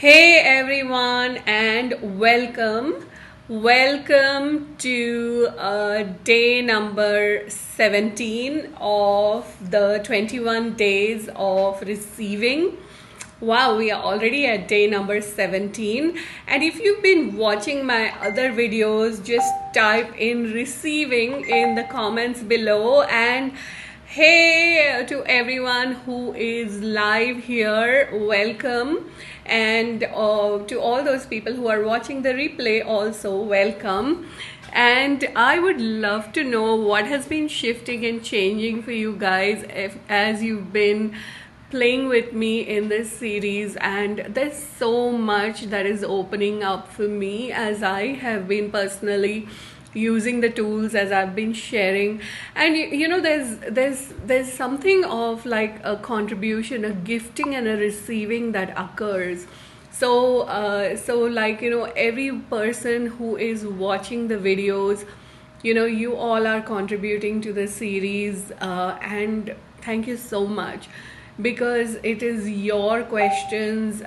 Hey everyone, and welcome. Welcome to day number 17 of the 21 days of receiving. Wow, we are already at day number 17. And if you've been watching my other videos, just type in receiving in the comments below. And hey to everyone who is live here, welcome. And to all those people who are watching the replay, also welcome. And I would love to know what has been shifting and changing for you guys as you've been playing with me in this series. And there's so much that is opening up for me as I have been personally using the tools, as I've been sharing. And there's something of like a contribution, a gifting and a receiving that occurs. So like every person who is watching the videos, you all are contributing to the series, and thank you so much, because it is your questions,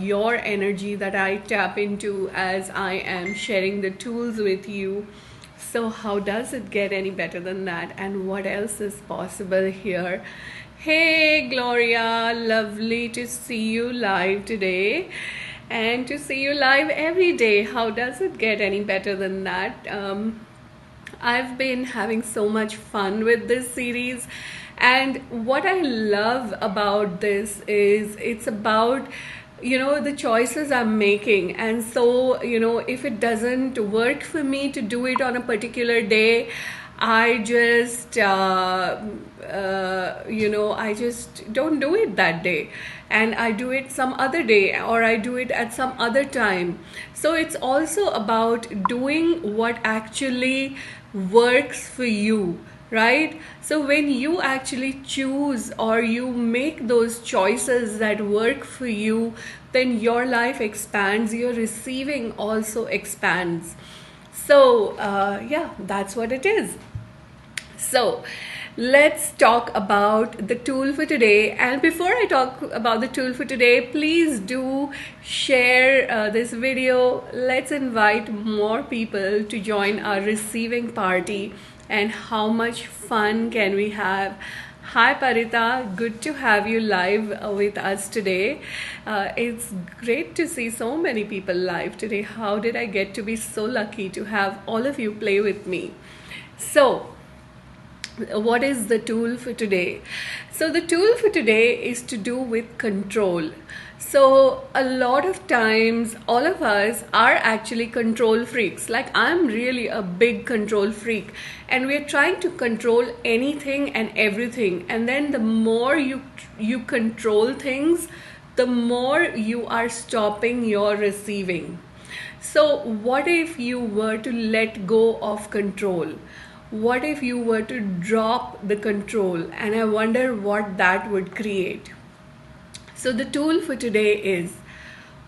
your energy that I tap into as I am sharing the tools with you. So how does it get any better than that? And what else is possible here? Hey Gloria, lovely to see you live today, and to see you live every day. How does it get any better than that? I've been having so much fun with this series, and what I love about this is it's about the choices I'm making. And so if it doesn't work for me to do it on a particular day, I just I just don't do it that day, and I do it some other day, or I do it at some other time. So it's also about doing what actually works for you, right? So when you actually choose or you make those choices that work for you, then your life expands, your receiving also expands. So yeah, that's what it is. So let's talk about the tool for today. And before I talk about the tool for today, please do share this video. Let's invite more people to join our receiving party. And how much fun can we have? Hi Parita, good to have you live with us today. It's great to see so many people live today. How did I get to be so lucky to have all of you play with me? So what is the tool for today? So the tool for today is to do with control. So a lot of times all of us are actually control freaks. Like, I'm really a big control freak, and we're trying to control anything and everything. And then the more you control things, the more you are stopping your receiving. So what if you were to let go of control? What if you were to drop the control? And I wonder what that would create. So the tool for today is,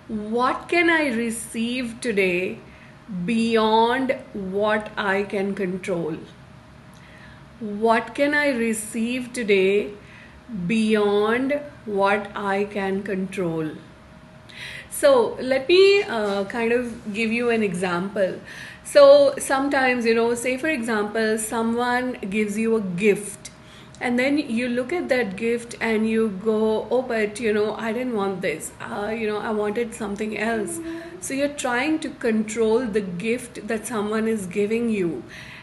what can I receive today beyond what I can control? What can I receive today beyond what I can control? So let me kind of give you an example. So sometimes, say for example, someone gives you a gift, and then you look at that gift and you go, oh, but I didn't want this, I wanted something else. So you're trying to control the gift that someone is giving you,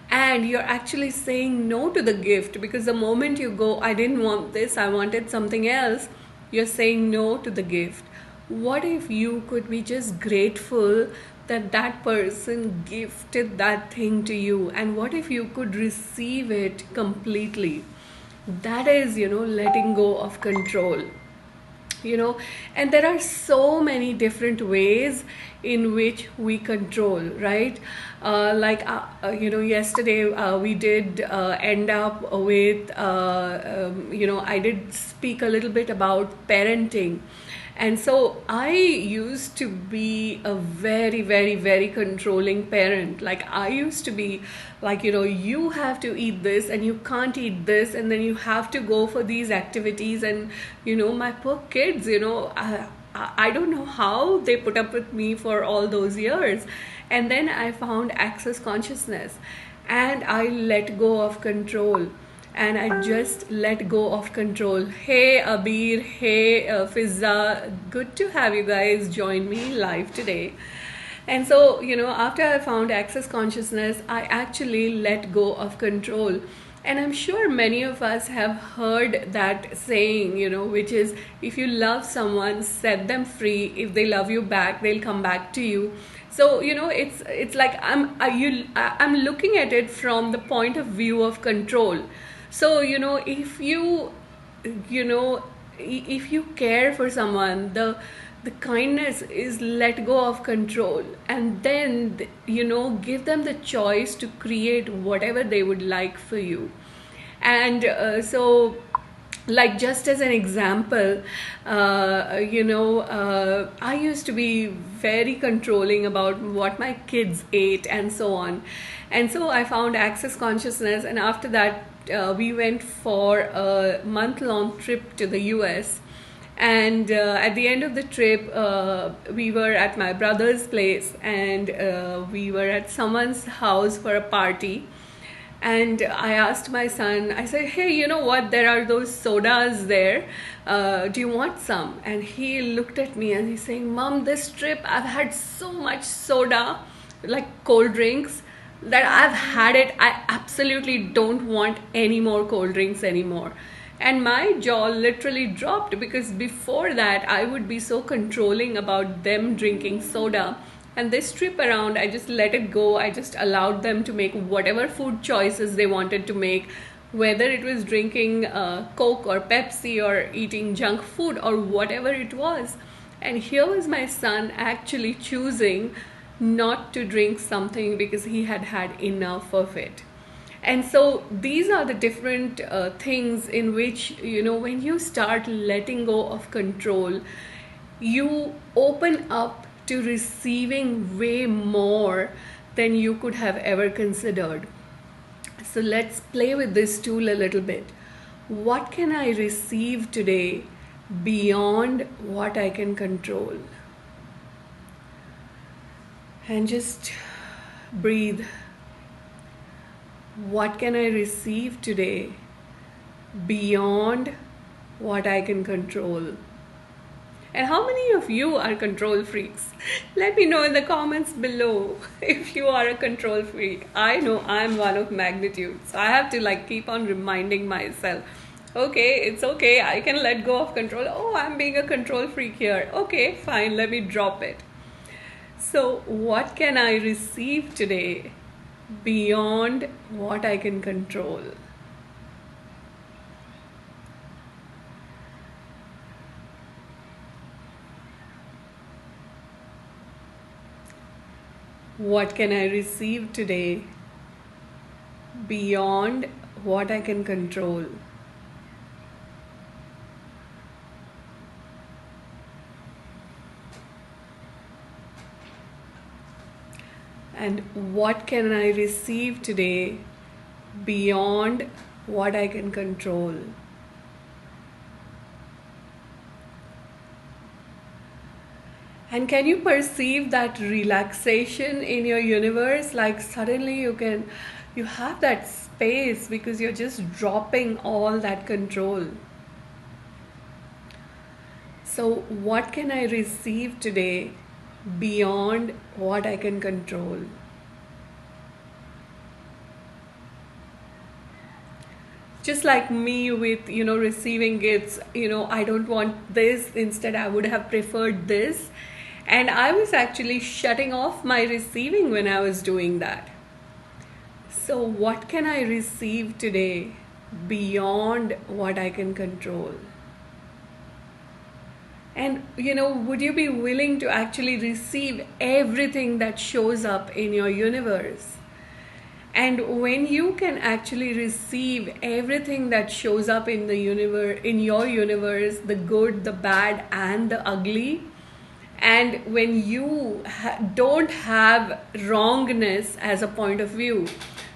and you're actually saying no to the gift, because the moment you go, I didn't want this, I wanted something else, you're saying no to the gift. What if you could be just grateful that that person gifted that thing to you? And what if you could receive it completely? That is, letting go of control. And there are so many different ways in which we control, right? Yesterday we did end up with I did speak a little bit about parenting. And so I used to be a very, very, very controlling parent. Like, I used to be like, you have to eat this and you can't eat this, and then you have to go for these activities. And my poor kids, I don't know how they put up with me for all those years. And then I found access consciousness, and I let go of control. And I just let go of control. Hey Abir, hey Fizza, good to have you guys join me live today. And so, after I found access consciousness, I actually let go of control. And I'm sure many of us have heard that saying, which is, if you love someone, set them free. If they love you back, they'll come back to you. So, it's like I'm looking at it from the point of view of control. So, you know if you care for someone, the kindness is let go of control, and then give them the choice to create whatever they would like for you. And so, like, just as an example, I used to be very controlling about what my kids ate and so on. And so I found access consciousness, and after that we went for a month-long trip to the US. And at the end of the trip, we were at my brother's place, and we were at someone's house for a party. And I asked my son, I said, hey, you know what? There are those sodas there. Do you want some? And he looked at me and he's saying, Mom, this trip I've had so much soda, like cold drinks, that I've had it. I absolutely don't want any more cold drinks anymore. And my jaw literally dropped, because before that I would be so controlling about them drinking soda. And this trip around, I just let it go. I just allowed them to make whatever food choices they wanted to make, whether it was drinking Coke or Pepsi or eating junk food or whatever it was. And here was my son actually choosing not to drink something because he had had enough of it. And so these are the different things in which, when you start letting go of control, you open up to receiving way more than you could have ever considered. So let's play with this tool a little bit. What can I receive today beyond what I can control? And just breathe. What can I receive today beyond what I can control? And how many of you are control freaks? Let me know in the comments below if you are a control freak. I know I'm one of magnitude, so I have to keep on reminding myself, okay, it's okay, I can let go of control. Oh, I'm being a control freak here. Okay, fine, let me drop it. So what can I receive today beyond what I can control? What can I receive today beyond what I can control? And what can I receive today beyond what I can control? And can you perceive that relaxation in your universe? Like suddenly you have that space because you're just dropping all that control. So what can I receive today beyond what I can control? Just like me with, receiving gifts, I don't want this, instead I would have preferred this. And I was actually shutting off my receiving when I was doing that. So what can I receive today beyond what I can control? And, would you be willing to actually receive everything that shows up in your universe? And when you can actually receive everything that shows up in the universe, in your universe, the good, the bad, and the ugly, and when you don't have wrongness as a point of view.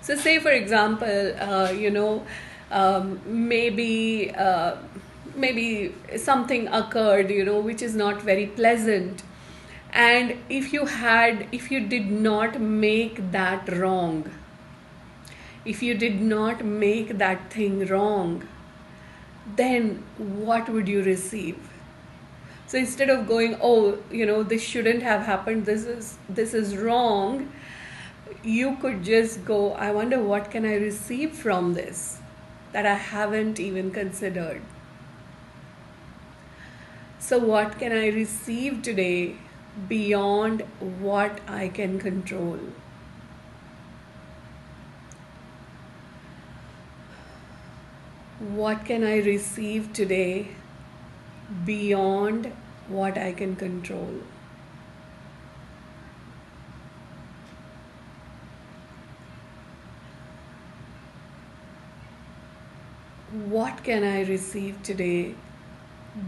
So say, for example, maybe maybe something occurred, which is not very pleasant. And if you did not make that wrong, if you did not make that thing wrong, then what would you receive? So instead of going, oh, this shouldn't have happened, this is wrong, you could just go, I wonder what can I receive from this that I haven't even considered. So what can I receive today beyond what I can control? What can I receive today beyond what I can control? What can I receive today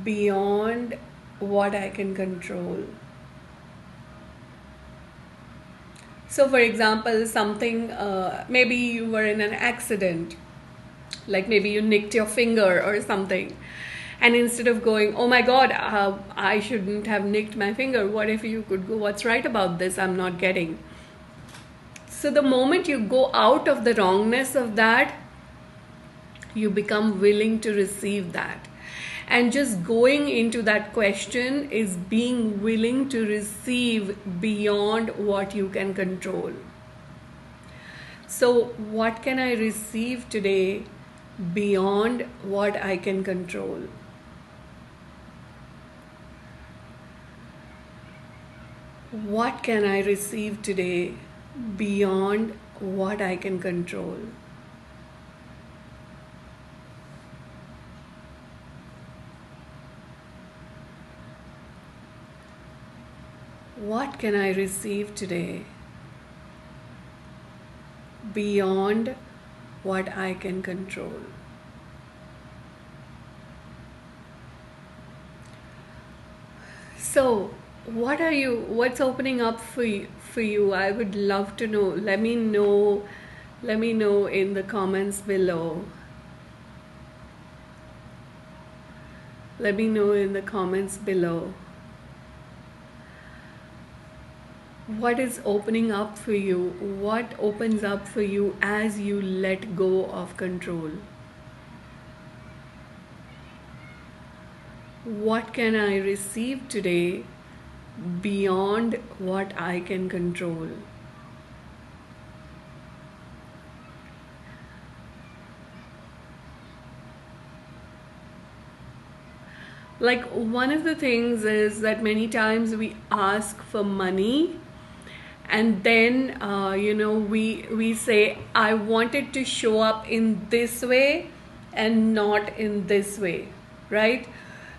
beyond what I can control? So for example, something, maybe you were in an accident, like maybe you nicked your finger or something, and instead of going, oh my god, I shouldn't have nicked my finger, what if you could go, what's right about this, I'm not getting. So the moment you go out of the wrongness of that, you become willing to receive that. And just going into that question is being willing to receive beyond what you can control. So what can I receive today beyond what I can control? What can I receive today beyond what I can control? What can I receive today beyond what I can control? So, what's opening up for you? I would love to know. Let me know in the comments below. Let me know in the comments below. What is opening up for you? What opens up for you as you let go of control? What can I receive today beyond what I can control? Like, one of the things is that many times we ask for money, and then we say, I want it to show up in this way and not in this way, right?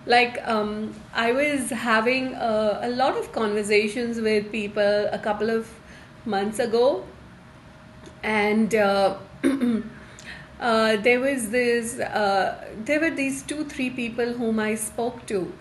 Like, I was having a lot of conversations with people a couple of months ago, and there were these 2-3 people whom I spoke to,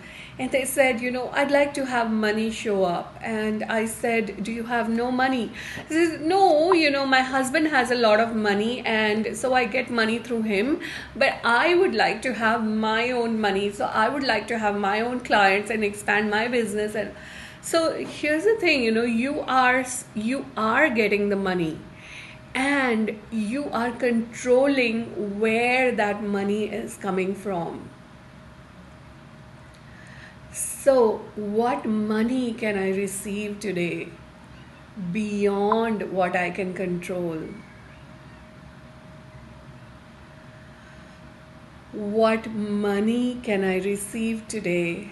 and they said, I'd like to have money show up. And I said, do you have no money? He says, no, my husband has a lot of money, and so I get money through him, but I would like to have my own money. So I would like to have my own clients and expand my business. And so here's the thing, you are getting the money, and you are controlling where that money is coming from. So what money can I receive today beyond what I can control? What money can I receive today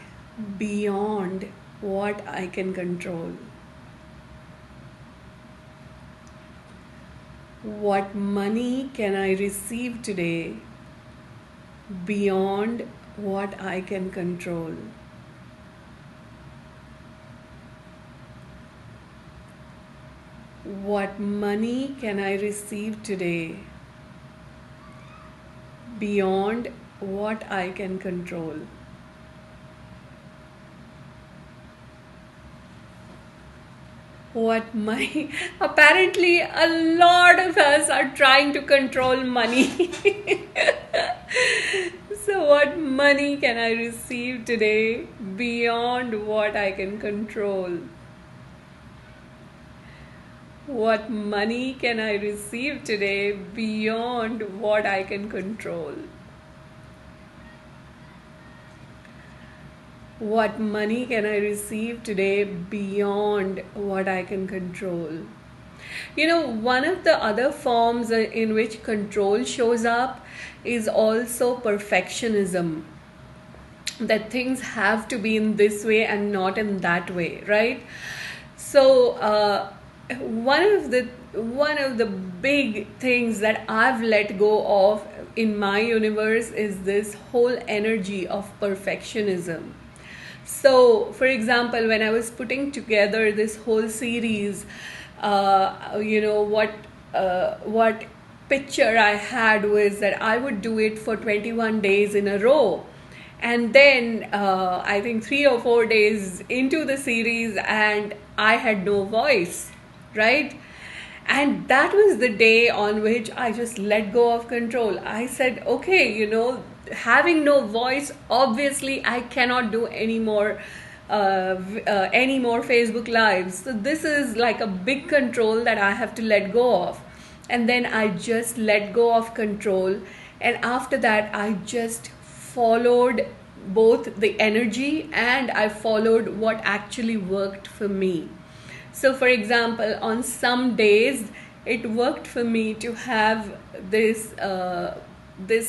beyond what I can control? What money can I receive today beyond what I can control? What money can I receive today beyond what I can control? What money? Apparently, a lot of us are trying to control money. So What money can I receive today beyond what I can control? What money can I receive today beyond what I can control? What money can I receive today beyond what I can control? You know, one of the other forms in which control shows up is also perfectionism. That things have to be in this way and not in that way, right? So one of the big things that I've let go of in my universe is this whole energy of perfectionism. So, for example, when I was putting together this whole series, what picture I had was that I would do it for 21 days in a row. And then I think 3 or 4 days into the series, and I had no voice, right? And that was the day on which I just let go of control. I said, okay, having no voice, obviously I cannot do any more Facebook lives. So this is like a big control that I have to let go of. And then I just let go of control. And after that, I just followed both the energy and I followed what actually worked for me. So for example, on some days it worked for me to have this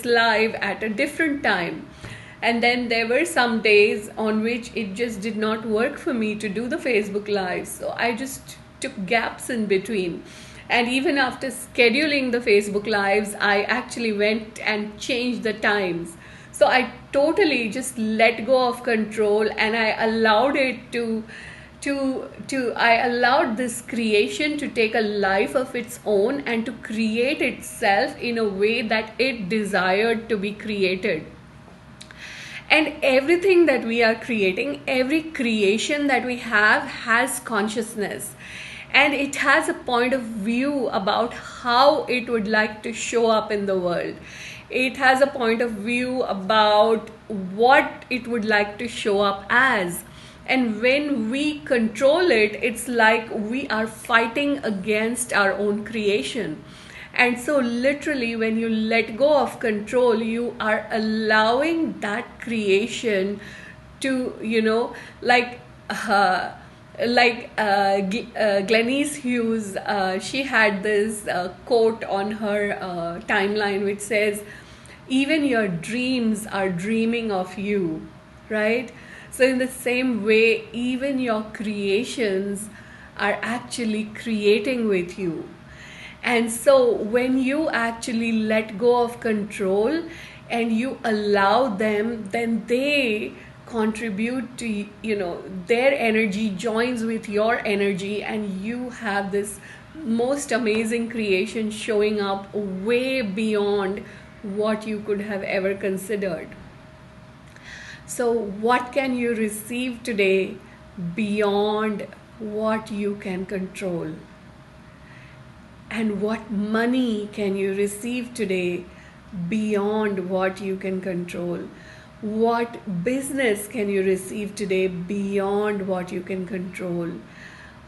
live at a different time, and then there were some days on which it just did not work for me to do the Facebook live, so I just took gaps in between. And even after scheduling the Facebook lives, I actually went and changed the times. So I totally just let go of control, and I allowed it I allowed this creation to take a life of its own and to create itself in a way that it desired to be created. And everything that we are creating, every creation that we have, has consciousness. And it has a point of view about how it would like to show up in the world. It has a point of view about what it would like to show up as. And when we control it, it's like we are fighting against our own creation. And so literally, when you let go of control, you are allowing that creation to, Glenise Hughes, she had this quote on her timeline which says, even your dreams are dreaming of you, right? So in the same way, even your creations are actually creating with you. And so when you actually let go of control and you allow them, then they contribute to, their energy joins with your energy, and you have this most amazing creation showing up way beyond what you could have ever considered. So what can you receive today beyond what you can control? And what money can you receive today beyond what you can control? What business can you receive today beyond what you can control?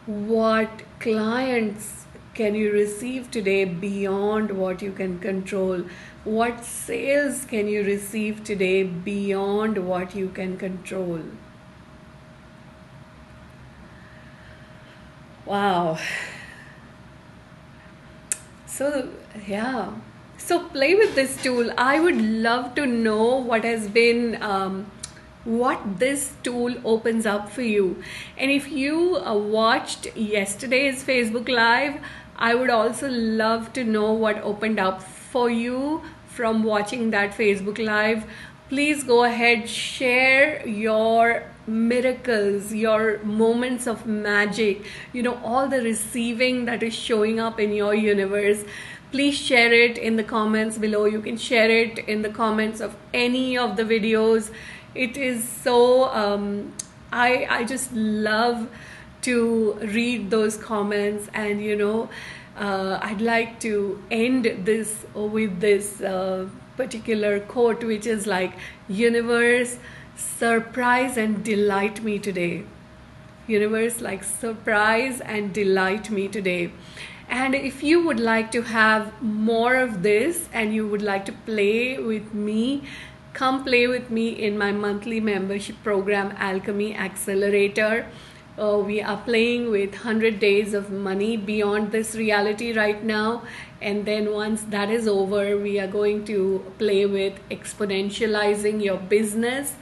What clients can you receive today beyond what you can control? What sales can you receive today beyond what you can control? Wow. So, yeah. So play with this tool. I would love to know what has been, what this tool opens up for you. And if you watched yesterday's Facebook Live, I would also love to know what opened up for you from watching that Facebook Live. Please go ahead, share your miracles, your moments of magic, all the receiving that is showing up in your universe. Please share it in the comments below. You can share it in the comments of any of the videos. It is so, I just love to read those comments, and I'd like to end this with this particular quote, which is like, universe, surprise and delight me today. Universe, like, surprise and delight me today. And if you would like to have more of this and you would like to play with me, come play with me in my monthly membership program, Alchemy Accelerator. We are playing with 100 days of money beyond this reality right now, and then once that is over, we are going to play with exponentializing your business.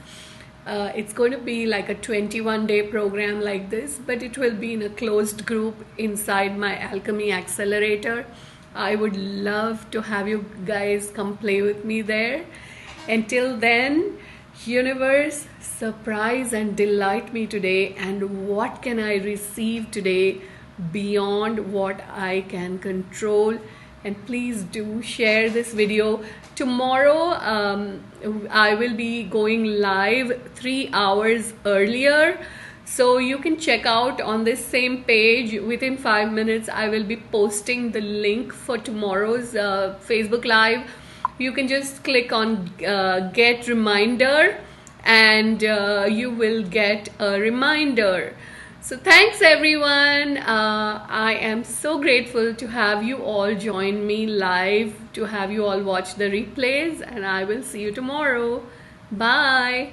It's going to be like a 21-day program like this, but it will be in a closed group inside my Alchemy Accelerator. I would love to have you guys come play with me there. Until then, universe, surprise and delight me today, and what can I receive today beyond what I can control. And please do share this video. Tomorrow I will be going live 3 hours earlier, so you can check out on this same page. Within 5 minutes I will be posting the link for tomorrow's Facebook live. You can just click on get reminder, and you will get a reminder. So thanks everyone. I am so grateful to have you all join me live, to have you all watch the replays, and I will see you tomorrow. Bye.